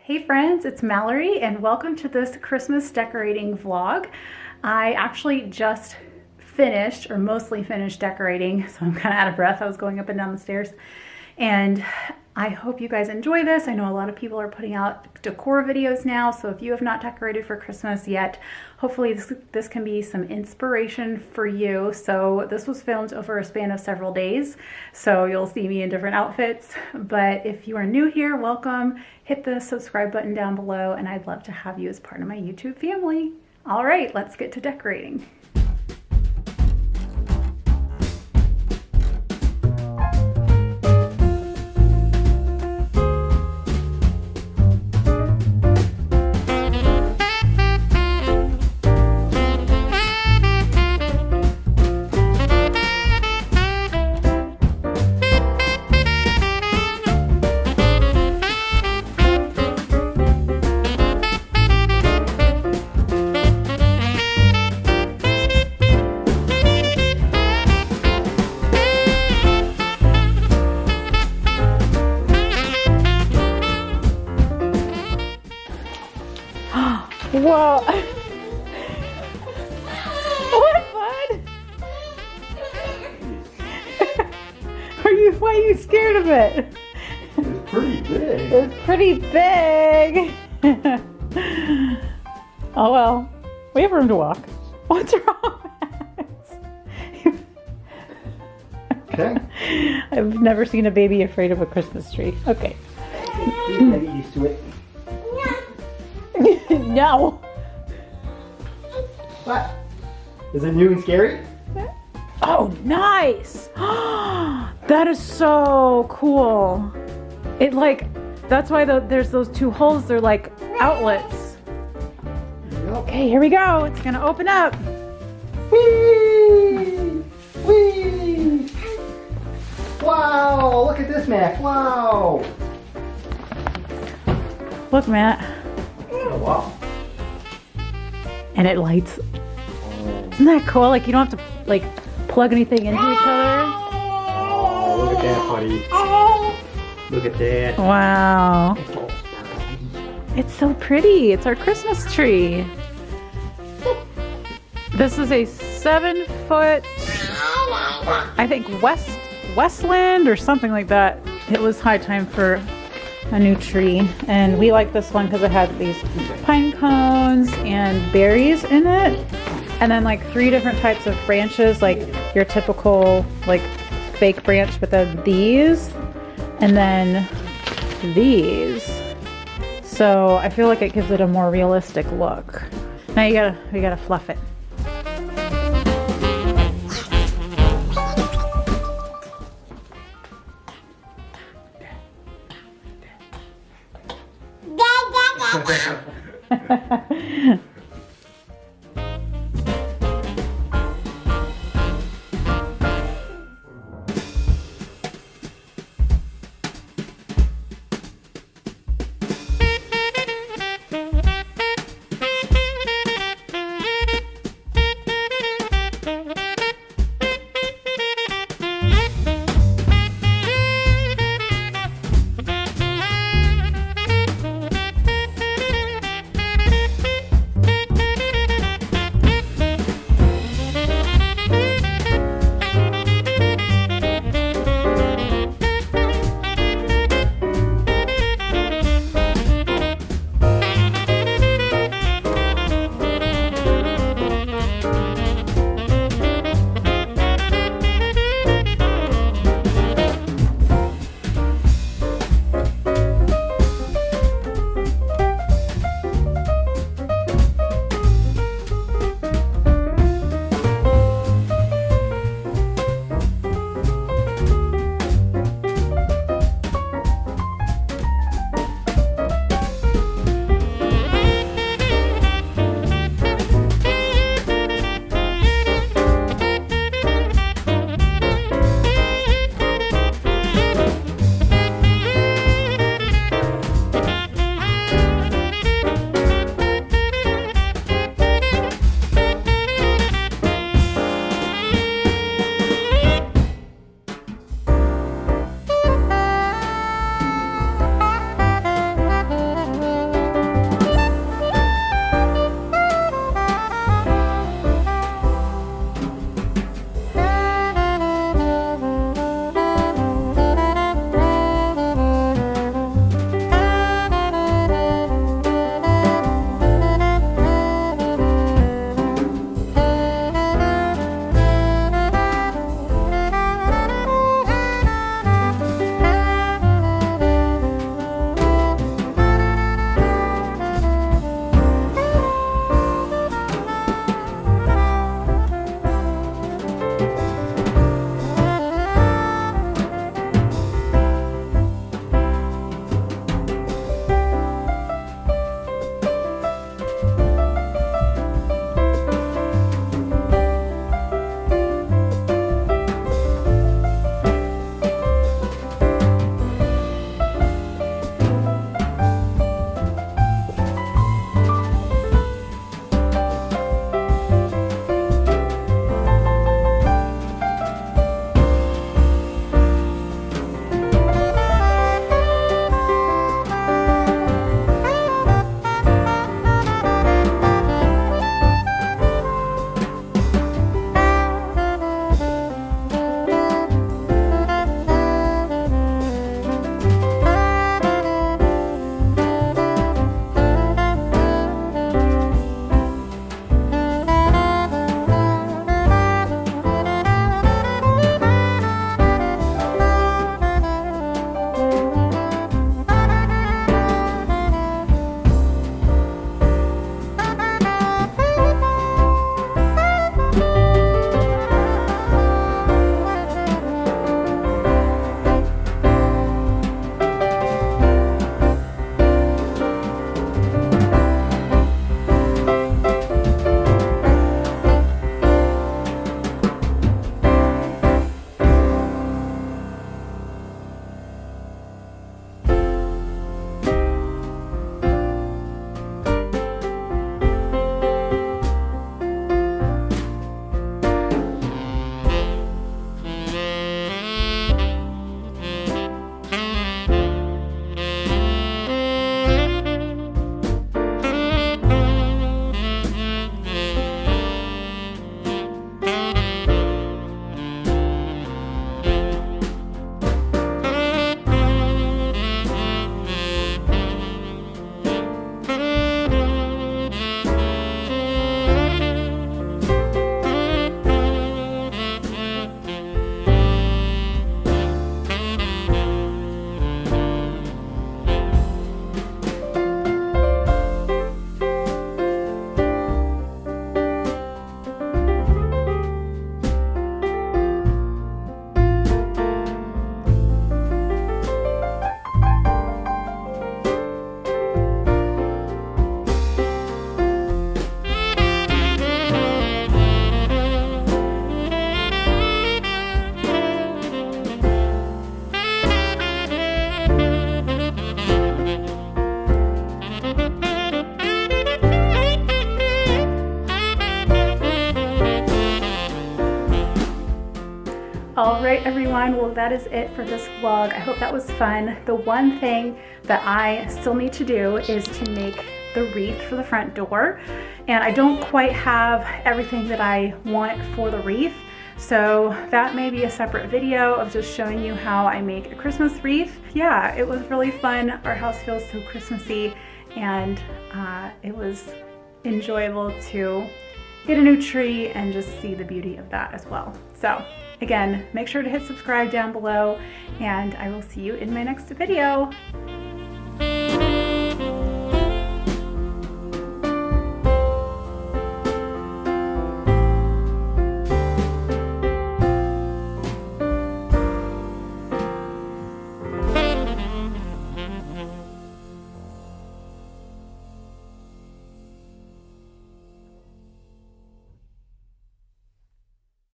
Hey friends, it's Mallory and welcome to this Christmas decorating vlog. I actually just finished, or mostly finished decorating, so I'm kind of out of breath. I was going up and down the stairs. And I hope you guys enjoy this. I know a lot of people are putting out decor videos now, so if you have not decorated for Christmas yet, hopefully this can be some inspiration for you. So this was filmed over a span of several days, so you'll see me in different outfits. But if you are new here, welcome. Hit the subscribe button down below, and I'd love to have you as part of my YouTube family. All right, let's get to decorating. Whoa! What, bud? Why are you scared of it? It's pretty big. It's pretty big. Oh well, we have room to walk. What's wrong, Max? Okay. I've never seen a baby afraid of a Christmas tree. Okay. Get used to it. No. What? Is it new and scary? Oh, nice. That is so cool. It that's why there's those two holes. They're like outlets. Okay, here we go. It's gonna open up. Whee! Whee! Wow! Look at this, Mac. Wow! Look, Matt. Oh, wow. And it lights. Isn't that cool? Like you don't have to plug anything into each other. Oh, look at that, buddy. Look at that. Wow. It's so pretty. It's our Christmas tree. This is a 7-foot, I think Westland or something like that. It was high time for a new tree, and we like this one because it had these pine cones and berries in it, and then 3 different types of branches, like your typical fake branch, but then these, and then these. So I feel like it gives it a more realistic look. Now we gotta fluff it. everyone. Well, that is it for this vlog. I hope that was fun. The one thing that I still need to do is to make the wreath for the front door. And I don't quite have everything that I want for the wreath. So that may be a separate video of just showing you how I make a Christmas wreath. Yeah, it was really fun. Our house feels so Christmassy, and it was enjoyable to get a new tree and just see the beauty of that as well. So again, make sure to hit subscribe down below, and I will see you in my next video.